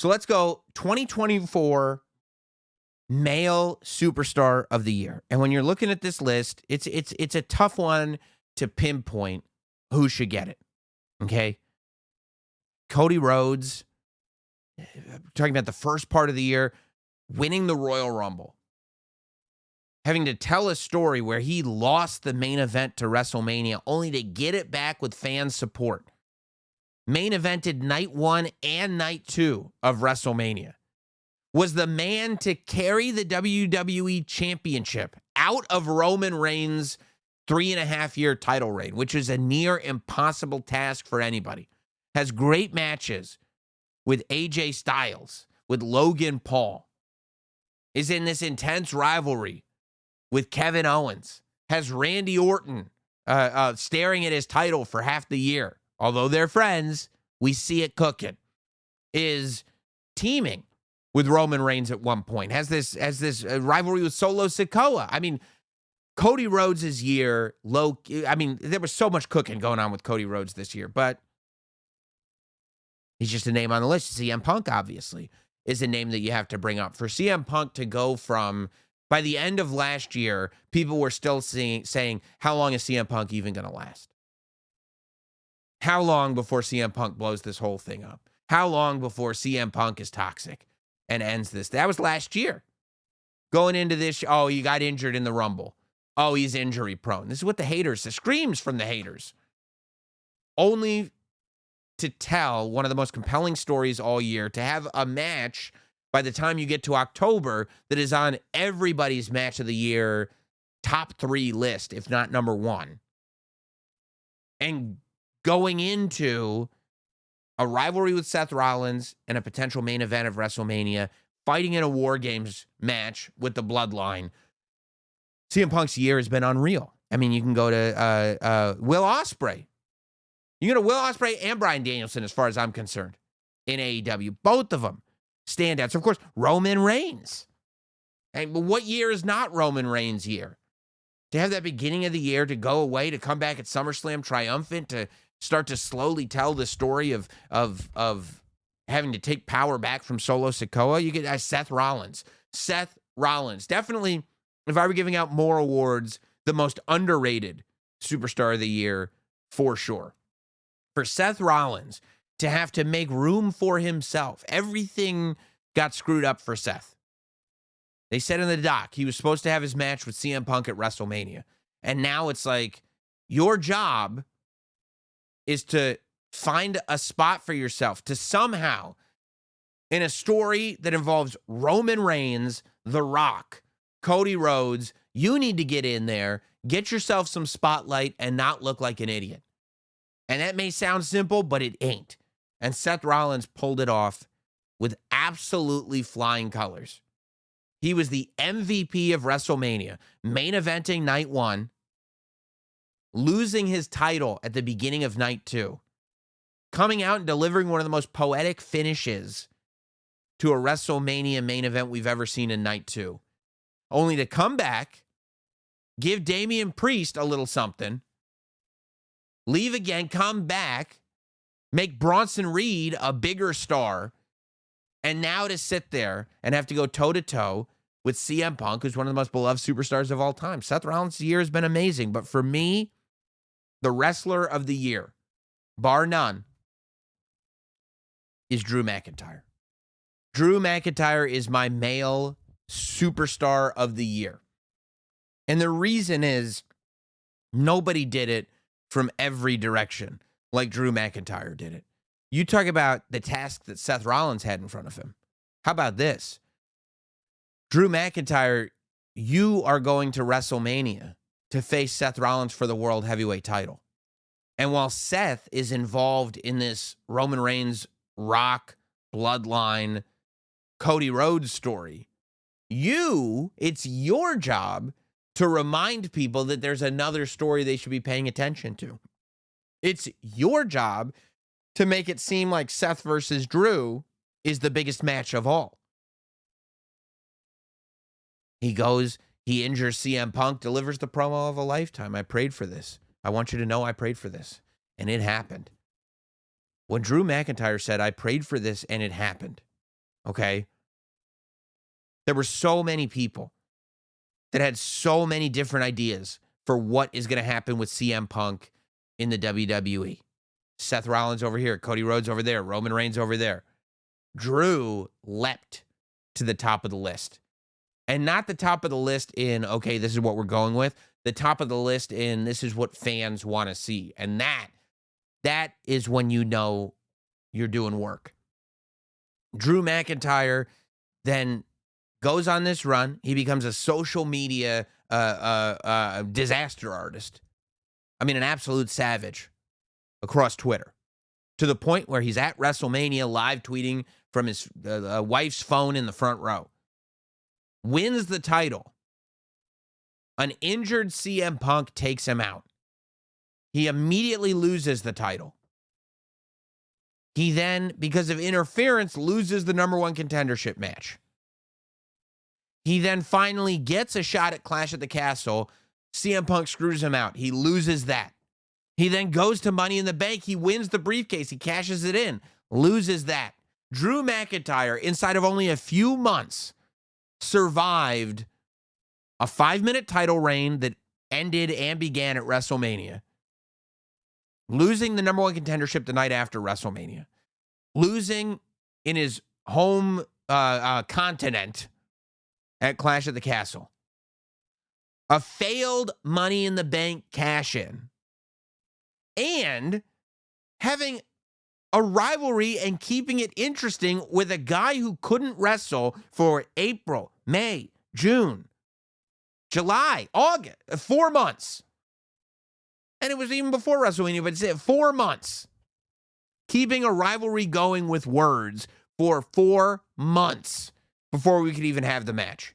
So let's go 2024 male superstar of the year. And when you're looking at this list, it's a tough one to pinpoint who should get it. Okay? Cody Rhodes, talking about the first part of the year, winning the Royal Rumble. Having to tell a story where he lost the main event to WrestleMania only to get it back with fan support. Main evented night 1 and night 2 of WrestleMania. Was the man to carry the WWE Championship out of Roman Reigns' 3.5-year title reign, which is a near impossible task for anybody. Has great matches with AJ Styles, with Logan Paul. Is in this intense rivalry with Kevin Owens. Has Randy Orton staring at his title for half the year. Although they're friends, we see it cooking. Is teaming with Roman Reigns at one point. Has this rivalry with Solo Sikoa. I mean, Cody Rhodes' year, there was so much cooking going on with Cody Rhodes this year, but he's just a name on the list. CM Punk, obviously, is a name that you have to bring up. For CM Punk to go from, by the end of last year, people were still saying, how long is CM Punk even going to last? How long before CM Punk blows this whole thing up? How long before CM Punk is toxic and ends this? That was last year. Going into this, oh, he got injured in the Rumble. Oh, he's injury prone. This is what the screams from the haters. Only to tell one of the most compelling stories all year, to have a match by the time you get to October that is on everybody's match of the year top 3 list, if not number 1. And going into a rivalry with Seth Rollins and a potential main event of WrestleMania, fighting in a War Games match with the Bloodline. CM Punk's year has been unreal. I mean, you can go to Will Ospreay. You can go to Will Ospreay and Bryan Danielson, as far as I'm concerned, in AEW. Both of them standouts. Of course, Roman Reigns. And what year is not Roman Reigns' year? To have that beginning of the year, to go away, to come back at SummerSlam triumphant, to start to slowly tell the story of having to take power back from Solo Sikoa. You get Seth Rollins. Seth Rollins. Definitely, if I were giving out more awards, the most underrated superstar of the year, for sure. For Seth Rollins to have to make room for himself. Everything got screwed up for Seth. They said in the doc he was supposed to have his match with CM Punk at WrestleMania. And now it's like, your job is to find a spot for yourself, to somehow, in a story that involves Roman Reigns, The Rock, Cody Rhodes, you need to get in there, get yourself some spotlight, and not look like an idiot. And that may sound simple, but it ain't. And Seth Rollins pulled it off with absolutely flying colors. He was the MVP of WrestleMania, main eventing night 1, losing his title at the beginning of night 2, coming out and delivering one of the most poetic finishes to a WrestleMania main event we've ever seen in night 2, only to come back, give Damian Priest a little something, leave again, come back, make Bronson Reed a bigger star, and now to sit there and have to go toe-to-toe with CM Punk, who's one of the most beloved superstars of all time. Seth Rollins' year has been amazing, but for me, the wrestler of the year, bar none, is Drew McIntyre. Drew McIntyre is my male superstar of the year. And the reason is nobody did it from every direction like Drew McIntyre did it. You talk about the task that Seth Rollins had in front of him. How about this? Drew McIntyre, you are going to WrestleMania to face Seth Rollins for the World Heavyweight title. And while Seth is involved in this Roman Reigns, Rock, Bloodline, Cody Rhodes story, it's your job to remind people that there's another story they should be paying attention to. It's your job to make it seem like Seth versus Drew is the biggest match of all. He goes, he injures CM Punk, delivers the promo of a lifetime. I prayed for this. I want you to know I prayed for this. And it happened. When Drew McIntyre said, I prayed for this and it happened, Okay. There were so many people that had so many different ideas for what is going to happen with CM Punk in the WWE. Seth Rollins over here, Cody Rhodes over there, Roman Reigns over there. Drew leapt to the top of the list. And not the top of the list in, okay, this is what we're going with. The top of the list in, this is what fans want to see. And that is when you know you're doing work. Drew McIntyre then goes on this run. He becomes a social media disaster artist. I mean, an absolute savage across Twitter, to the point where he's at WrestleMania live tweeting from his wife's phone in the front row. Wins the title. An injured CM Punk takes him out. He immediately loses the title. He then, because of interference, loses the #1 contendership match. He then finally gets a shot at Clash at the Castle. CM Punk screws him out. He loses that. He then goes to Money in the Bank. He wins the briefcase. He cashes it in. Loses that. Drew McIntyre, inside of only a few months, survived a 5-minute title reign that ended and began at WrestleMania. Losing the #1 contendership the night after WrestleMania. Losing in his home continent at Clash at the Castle. A failed Money in the Bank cash-in. And having a rivalry and keeping it interesting with a guy who couldn't wrestle for April, May, June, July, August, 4 months. And it was even before WrestleMania, but it's 4 months. Keeping a rivalry going with words for 4 months before we could even have the match.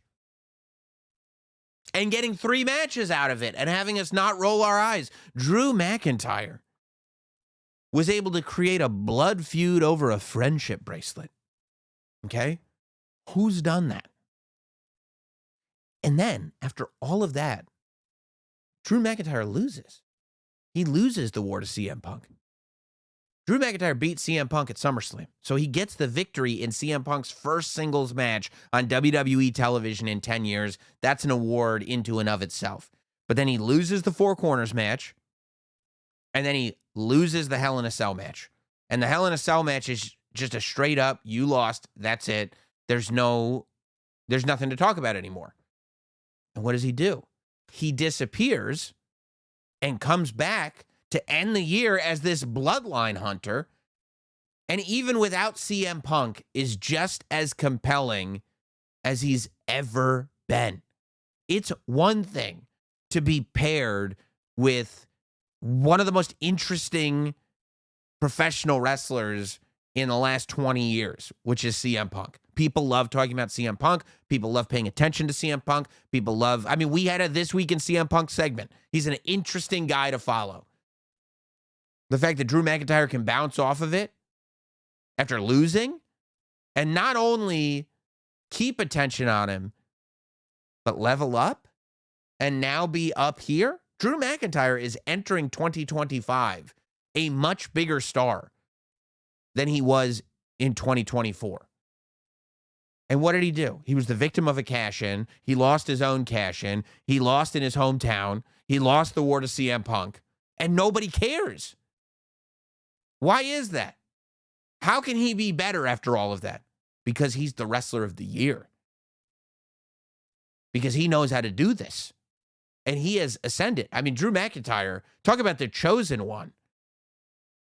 And getting 3 matches out of it and having us not roll our eyes. Drew McIntyre was able to create a blood feud over a friendship bracelet. Okay? Who's done that? And then, after all of that, Drew McIntyre loses. He loses the war to CM Punk. Drew McIntyre beat CM Punk at SummerSlam, so he gets the victory in CM Punk's first singles match on WWE television in 10 years. That's an award into and of itself. But then he loses the Four Corners match, and then he loses the Hell in a Cell match. And the Hell in a Cell match is just a straight up, you lost, that's it. There's nothing to talk about anymore. And what does he do? He disappears and comes back to end the year as this bloodline hunter. And even without CM Punk, is just as compelling as he's ever been. It's one thing to be paired with one of the most interesting professional wrestlers in the last 20 years, which is CM Punk. People love talking about CM Punk. People love paying attention to CM Punk. We had a This Week in CM Punk segment. He's an interesting guy to follow. The fact that Drew McIntyre can bounce off of it after losing and not only keep attention on him, but level up and now be up here. Drew McIntyre is entering 2025 a much bigger star than he was in 2024. And what did he do? He was the victim of a cash-in. He lost his own cash-in. He lost in his hometown. He lost the war to CM Punk. And nobody cares. Why is that? How can he be better after all of that? Because he's the wrestler of the year. Because he knows how to do this. And he has ascended. I mean, Drew McIntyre, talk about the chosen one.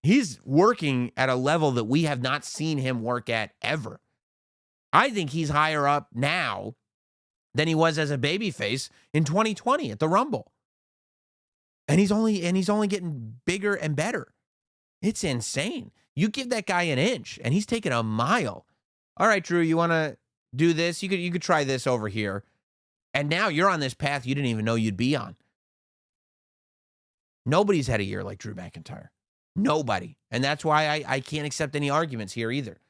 He's working at a level that we have not seen him work at ever. I think he's higher up now than he was as a babyface in 2020 at the Rumble. And he's only getting bigger and better. It's insane. You give that guy an inch, and he's taking a mile. All right, Drew, you want to do this? You could try this over here. And now you're on this path you didn't even know you'd be on. Nobody's had a year like Drew McIntyre. Nobody. And that's why I can't accept any arguments here either.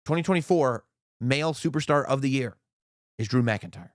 2024 male superstar of the year is Drew McIntyre.